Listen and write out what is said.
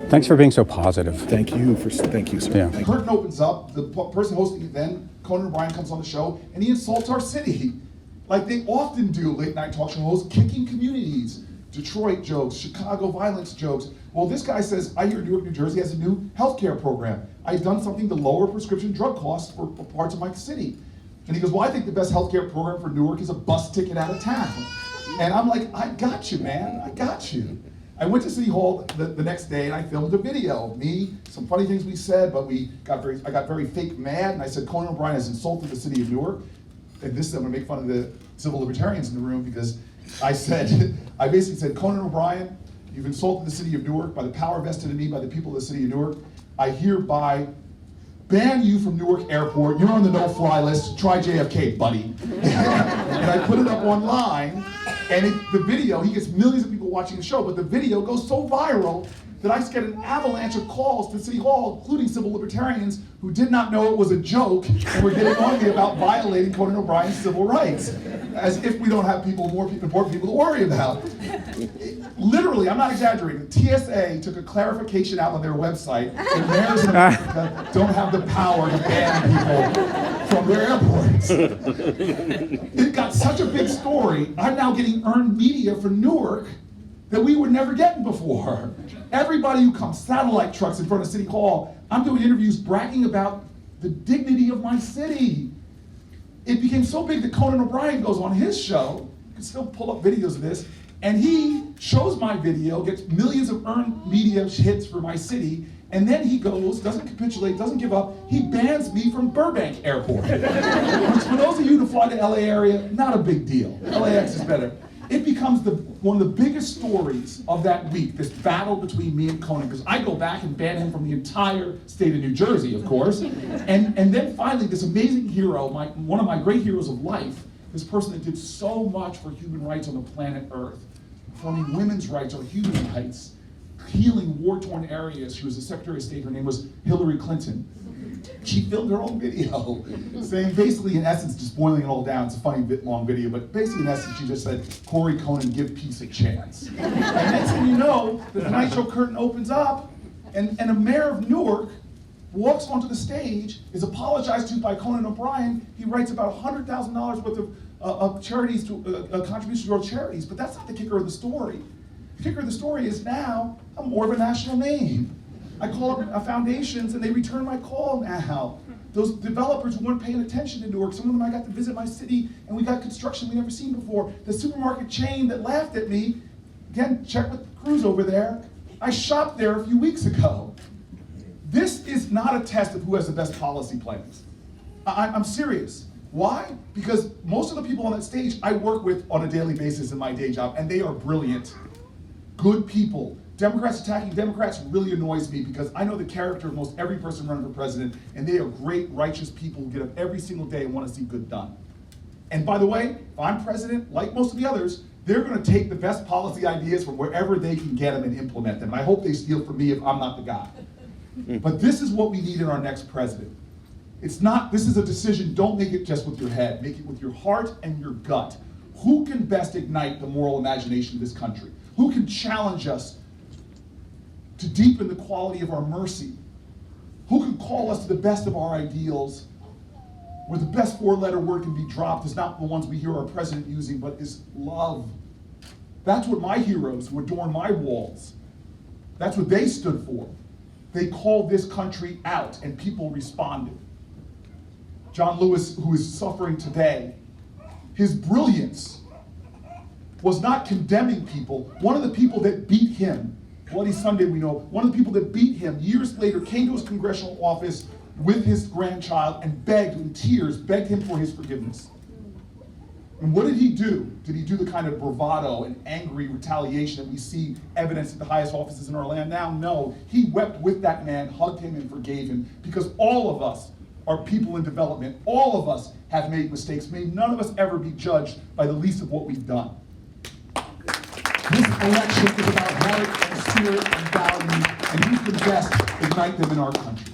Thanks for being so positive. Thank you, sir. Yeah. Thank you. Curtain opens up, the person hosting it then, Conan O'Brien, comes on the show, and he insults our city. Like they often do, late night talk show hosts, kicking communities. Detroit jokes, Chicago violence jokes. Well, this guy says, I hear Newark, New Jersey has a new healthcare program. I've done something to lower prescription drug costs for parts of my city. And he goes, well, I think the best healthcare program for Newark is a bus ticket out of town. And I'm like, I got you, man, I got you. I went to City Hall the next day and I filmed a video of me, some funny things we said, but I got very fake mad, and I said, Conan O'Brien has insulted the city of Newark. And this, I'm gonna make fun of the civil libertarians in the room, because I basically said, Conan O'Brien, you've insulted the city of Newark by the power vested in me by the people of the city of Newark. I hereby ban you from Newark Airport. You're on the no-fly list. Try JFK, buddy. And I put it up online, and the video, he gets millions of people watching the show, but the video goes so viral that I get an avalanche of calls to City Hall, including civil libertarians who did not know it was a joke and were getting on me about violating Conan O'Brien's civil rights, as if we don't have more important people to worry about. Literally, I'm not exaggerating, TSA took a clarification out on their website that mayors in America don't have the power to ban people from their airports. It got such a big story, I'm now getting earned media for Newark that we were never getting before. Everybody who comes, satellite trucks in front of City Hall, I'm doing interviews bragging about the dignity of my city. It became so big that Conan O'Brien goes on his show, you can still pull up videos of this, and he shows my video, gets millions of earned media hits for my city, and then he goes, doesn't capitulate, doesn't give up, he bans me from Burbank Airport. Which, for those of you who fly to LA area, not a big deal. LAX is better. It becomes one of the biggest stories of that week, this battle between me and Conan, because I go back and ban him from the entire state of New Jersey, of course. And then finally, this amazing hero, one of my great heroes of life, this person that did so much for human rights on the planet Earth, forming women's rights or human rights, healing war-torn areas. She was the Secretary of State. Her name was Hillary Clinton. She filmed her own video, saying basically, in essence, just boiling it all down. It's a funny, long video, but basically, in essence, she just said, Cory, Conan, give peace a chance. And next thing you know, the Tonight Show curtain opens up, and a mayor of Newark walks onto the stage, is apologized to by Conan O'Brien. He writes about $100,000 worth of charities, contributions to our charities, but that's not the kicker of the story. The kicker of the story is now I'm more of a national name. I call up foundations and they return my call now. Those developers who weren't paying attention to Newark, some of them I got to visit my city and we got construction we never seen before. The supermarket chain that laughed at me, again, check with Cruz over there, I shopped there a few weeks ago. This is not a test of who has the best policy plans. I'm serious. Why? Because most of the people on that stage I work with on a daily basis in my day job, and they are brilliant, good people. Democrats attacking Democrats really annoys me because I know the character of most every person running for president, and they are great, righteous people who get up every single day and want to see good done. And by the way, if I'm president, like most of the others, they're going to take the best policy ideas from wherever they can get them and implement them. And I hope they steal from me if I'm not the guy. But this is what we need in our next president. This is a decision, don't make it just with your head, make it with your heart and your gut. Who can best ignite the moral imagination of this country? Who can challenge us to deepen the quality of our mercy? Who can call us to the best of our ideals, where the best four-letter word can be dropped is not the ones we hear our president using, but is love. That's what my heroes who adorn my walls, that's what they stood for. They called this country out and people responded. John Lewis, who is suffering today, his brilliance was not condemning people. One of the people that beat him, Bloody Sunday we know, one of the people that beat him years later came to his congressional office with his grandchild and begged in tears, begged him for his forgiveness. And what did he do? Did he do the kind of bravado and angry retaliation that we see evidenced at the highest offices in our land now? No, he wept with that man, hugged him and forgave him, because all of us are people in development. All of us have made mistakes. May none of us ever be judged by the least of what we've done. This election is about heart and spirit and value, and who can best ignite them in our country.